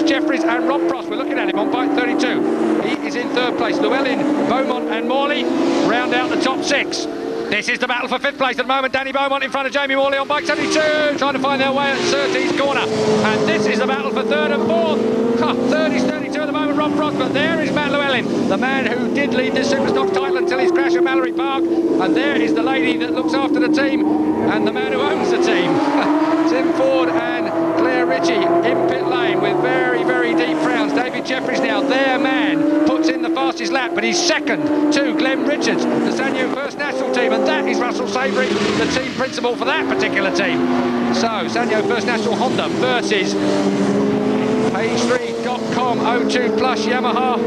Richards, Jeffries and Rob Frost. We're looking at him on bike 32. He is in third place. Llewellyn, Beaumont and Morley round out the top 6. This is the battle for 5th place at the moment. Danny Beaumont in front of Jamie Morley on bike 72, trying to find their way at Surtees corner. And this is the battle for 3rd and 4th. 3rd is 32 at the moment, Rob Frost, but there is Matt Llewellyn, the man who did lead the Superstocks title until his crash at Mallory Park. And there is the lady that looks after the team and the man who owns the team. Tim Ford and Claire Ritchie in pit lane with very, very deep frowns. David Jeffries now, their man, puts in the fastest lap, but he's second to Glenn Richards, the Sanyo First National team, and that is Russell Savory, the team principal for that particular team. So, Sanyo First National Honda versus Page3.com O2 Plus Yamaha.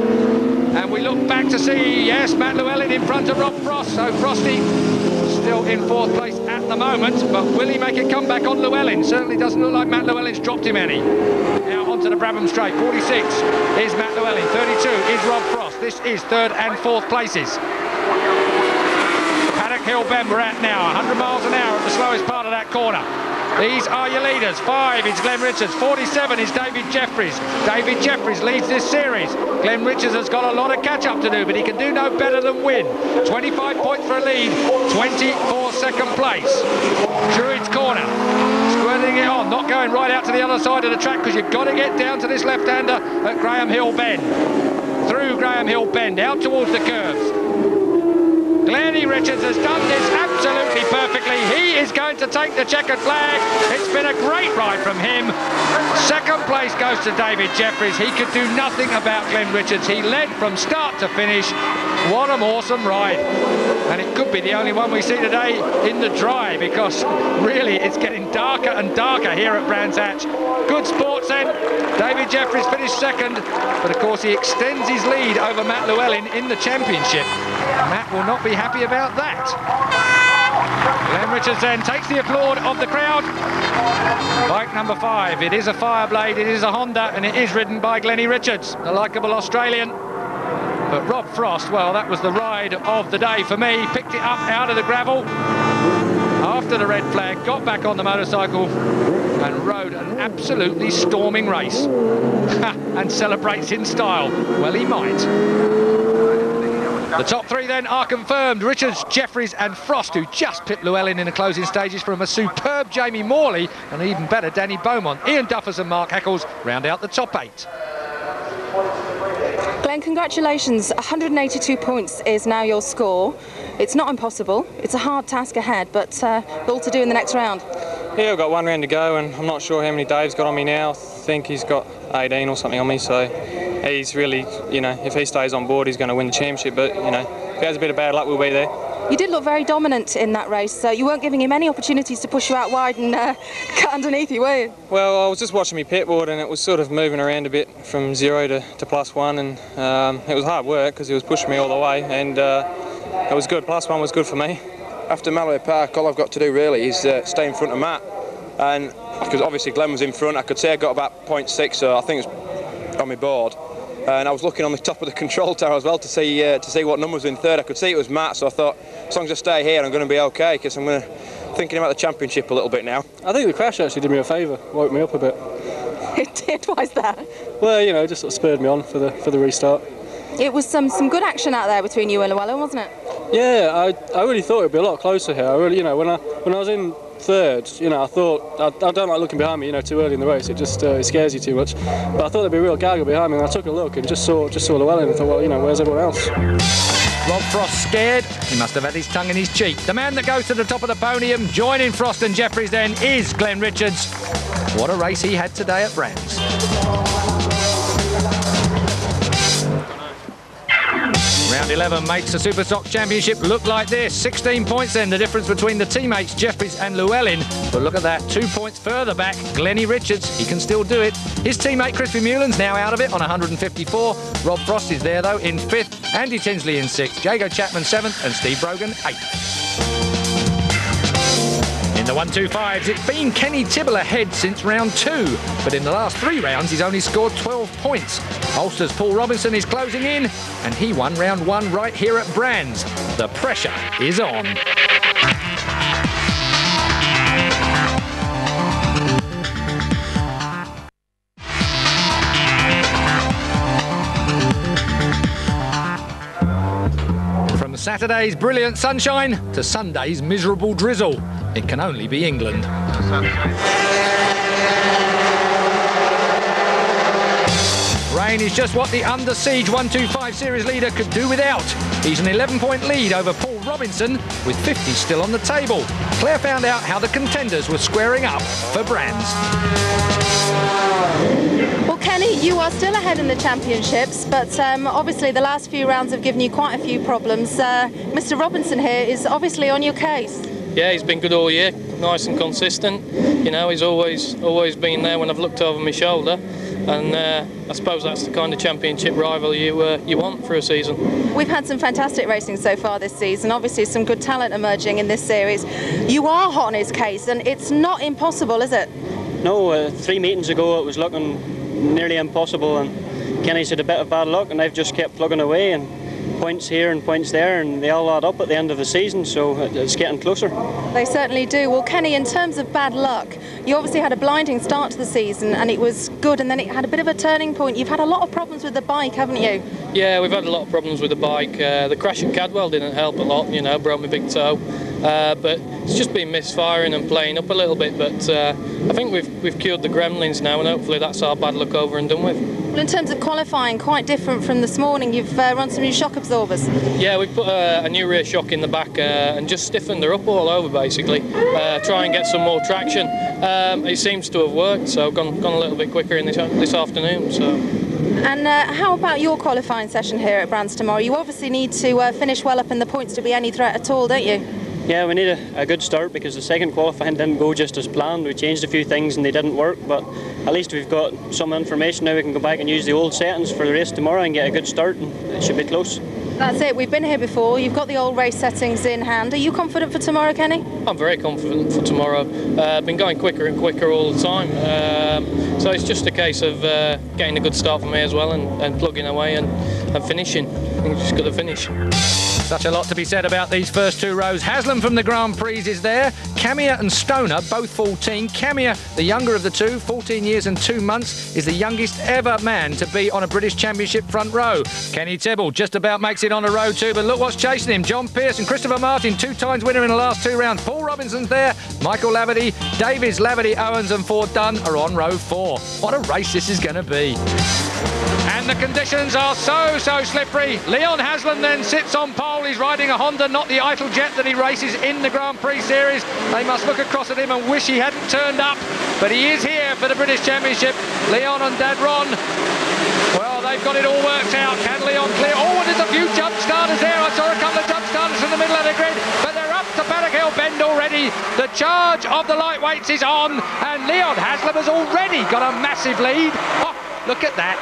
And we look back to see, yes, Matt Llewellyn in front of Rob Frost. So Frosty still in 4th place at the moment, but will he make a comeback on Llewellyn? Certainly doesn't look like Matt Llewellyn's dropped him any. Now onto the Brabham Straight. 46 is Matt Llewellyn, 32 is Rob Frost. This is 3rd and 4th places. Paddock Hill Bend we're at now, 100 miles an hour at the slowest part of that corner. These are your leaders. 5 is Glenn Richards, 47 is David Jeffries. David Jeffries leads this series. Glenn Richards has got a lot of catch-up to do, but he can do no better than win. 25 points for a lead, 20 for 2nd place. Druids corner, squirting it on, not going right out to the other side of the track because you've got to get down to this left-hander at Graham Hill Bend. Through Graham Hill Bend, out towards the curves. Glenny Richards has done this absolutely perfectly. He is going to take the checkered flag. It's been a great ride from him. 2nd place goes to David Jeffries. He could do nothing about Glenn Richards. He led from start to finish. What an awesome ride. And it could be the only one we see today in the dry, because really it's getting darker and darker here at Brands Hatch. Good sports then. David Jeffries finished 2nd, but of course he extends his lead over Matt Llewellyn in the championship. Matt will not be happy about that. Glenn Richards then takes the applaud of the crowd. Bike number 5, it is a Fireblade, it is a Honda, and it is ridden by Glenny Richards, the likeable Australian. But Rob Frost, well, that was the ride of the day for me. Picked it up out of the gravel after the red flag, got back on the motorcycle and rode an absolutely storming race. And celebrates in style. Well, he might. The top 3 then are confirmed. Richards, Jeffries and Frost, who just pipped Llewellyn in the closing stages from a superb Jamie Morley and an even better Danny Beaumont. Ian Duffers and Mark Eccles round out the top 8. Glenn, congratulations. 182 points is now your score. It's not impossible. It's a hard task ahead, but all to do in the next round. Yeah, I've got 1 round to go, and I'm not sure how many Dave's got on me now. I think he's got 18 or something on me, so he's really, you know, if he stays on board, he's going to win the championship, but, you know, if he has a bit of bad luck, we'll be there. You did look very dominant in that race, so you weren't giving him any opportunities to push you out wide and cut underneath you, were you? Well, I was just watching my pit board, and it was sort of moving around a bit from 0 to +1, and it was hard work because he was pushing me all the way, and it was good. +1 was good for me. After Mallory Park, all I've got to do really is stay in front of Matt, and because obviously Glenn was in front, I could say I got about 0.6, so I think it's on my board. And I was looking on the top of the control tower as well to see what number was in 3rd. I could see it was Matt, so I thought, as long as I stay here, I'm going to be okay, because I'm thinking about the championship a little bit now. I think the crash actually did me a favour, woke me up a bit. It did. Why is that? Well, you know, just sort of spurred me on for the restart. It was some good action out there between you and Llewellyn, wasn't it? Yeah, I really thought it'd be a lot closer here. I really, you know, when I was in 3rd, you know, I thought I don't like looking behind me, you know, too early in the race. It just it scares you too much. But I thought there'd be a real gaggle behind me, and I took a look and just saw Llewellyn and thought, well, you know, where's everyone else? Rob Frost scared. He must have had his tongue in his cheek. The man that goes to the top of the podium, joining Frost and Jeffries then, is Glenn Richards. What a race he had today at Brands. Round 11 makes the Superstock Championship look like this. 16 points then, the difference between the teammates Jeffries and Llewellyn. But look at that, 2 points further back, Glenny Richards, he can still do it. His teammate Crispy Mulan's now out of it on 154. Rob Frost is there though in 5th, Andy Tinsley in 6th, Jago Chapman 7th and Steve Brogan 8th. In the 125s, it's been Kenny Tibble ahead since round 2, but in the last 3 rounds he's only scored 12 points. Ulster's Paul Robinson is closing in, and he won round 1 right here at Brands. The pressure is on. Saturday's brilliant sunshine to Sunday's miserable drizzle. It can only be England. Rain is just what the Under Siege 125 Series leader could do without. He's an 11-point lead over Paul Robinson with 50 still on the table. Claire found out how the contenders were squaring up for Brands. Well, Kenny, you are still ahead in the championships, but obviously the last few rounds have given you quite a few problems. Mr. Robinson here is obviously on your case. Yeah, he's been good all year, nice and consistent. You know, he's always been there when I've looked over my shoulder, and I suppose that's the kind of championship rival you want for a season. We've had some fantastic racing so far this season, obviously some good talent emerging in this series. You are hot on his case, and it's not impossible, is it? No, 3 meetings ago it was looking nearly impossible, and Kenny's had a bit of bad luck, and they've just kept plugging away, and points here and points there, and they all add up at the end of the season, so it's getting closer. They certainly do. Well, Kenny, in terms of bad luck, you obviously had a blinding start to the season and it was good, and then it had a bit of a turning point. You've had a lot of problems with the bike, haven't you? Yeah, we've had a lot of problems with the bike. The crash at Cadwell didn't help a lot, you know, broke my big toe. But it's just been misfiring and playing up a little bit, but I think we've cured the gremlins now, and hopefully that's our bad luck over and done with. Well, in terms of qualifying, quite different from this morning. You've run some new shock absorbers. Yeah, we put a new rear shock in the back and just stiffened her up all over, basically. Try and get some more traction. It seems to have worked, so gone a little bit quicker in this afternoon. So. And how about your qualifying session here at Brands tomorrow? You obviously need to finish well up in the points to be any threat at all, don't you? Yeah, we need a good start because the second qualifying didn't go just as planned. We changed a few things and they didn't work, but at least we've got some information now. We can go back and use the old settings for the race tomorrow and get a good start, and it should be close. That's it. We've been here before. You've got the old race settings in hand. Are you confident for tomorrow, Kenny? I'm very confident for tomorrow. Been going quicker and quicker all the time. So it's just a case of getting a good start for me as well, and plugging away and finishing. I think we've just got to finish. Such a lot to be said about these first two rows. Haslam from the Grand Prix is there. Camia and Stoner, both 14. Camia, the younger of the two, 14 years and 2 months, is the youngest ever man to be on a British Championship front row. Kenny Tibble just about makes it on a row too, but look what's chasing him. John Pearce and Christopher Martin, 2 times winner in the last 2 rounds. Paul Robinson's there. Michael Laverty, Davies, Laverty, Owens and Ford Dunn are on row 4. What a race this is going to be. And the conditions are so slippery. Leon Haslam then sits on pole. He's riding a Honda, not the Eiffel Jet that he races in the Grand Prix Series. They must look across at him and wish he hadn't turned up. But he is here for the British Championship. Leon and Dad Ron, well, they've got it all worked out. Can Leon clear? Oh, and there's a few jump starters there. I saw a couple of jump starters from the middle of the grid, but they're up to Paddock Hill Bend already. The charge of the lightweights is on, and Leon Haslam has already got a massive lead. Oh, look at that.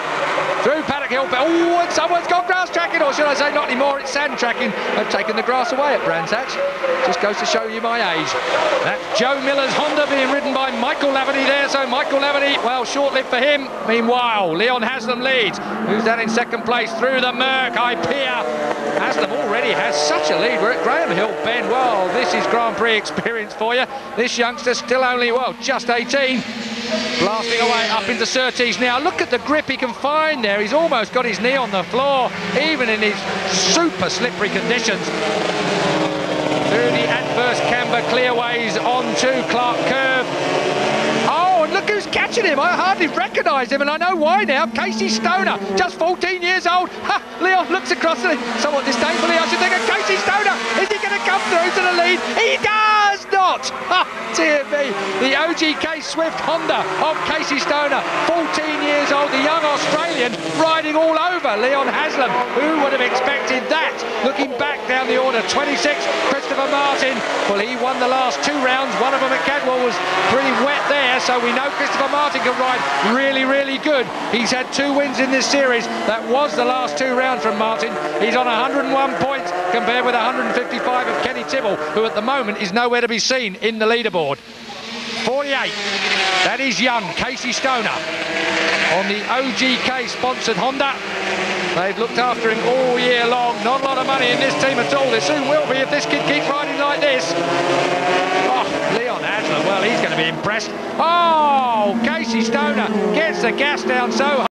Through Paddock Hill. Oh, and someone's got grass tracking, or should I say not anymore, it's sand tracking. They've taken the grass away at Brands Hatch. Just goes to show you my age. That's Joe Miller's Honda being ridden by Michael Laverty there. So Michael Laverty, well, short-lived for him. Meanwhile, Leon Haslam leads. Moves down in second place through the Merc. Haslam already has such a lead. We're at Graham Hill Bend. Well, this is Grand Prix experience for you. This youngster still only, well, just 18. Blasting away up into Surtees now. Look at the grip he can find there. He's almost got his knee on the floor, even in these super slippery conditions. Through the adverse camber clearways onto Clark Curve. Oh, and look who's catching him. I hardly recognise him, and I know why now. Casey Stoner, just 14 years old. Ha, Leon looks across at him somewhat disdainfully. I should think of Casey Stoner. Is he going to come through to the lead? He does not. Ha, dear me. The OGK Swift Honda of Casey Stoner, 14 years old, the young Australian, riding all over Leon Haslam. Who would have expected that? Looking back down the order, 26, Christopher Martin. Well, he won the last 2 rounds. One of them at Cadwell was pretty wet there, so we know Christopher Martin can ride really, really good. He's had 2 wins in this series. That was the last 2 rounds from Martin. He's on 101 points compared with 155 of Kenny Tibble, who at the moment is nowhere to be seen in the leaderboard. 48, that is young Casey Stoner on the OGK sponsored Honda. They've looked after him all year long. Not a lot of money in this team at all. There soon will be if this kid keeps riding like this. Oh, Leon Haslam, well, he's going to be impressed. Oh, Casey Stoner gets the gas down so hard.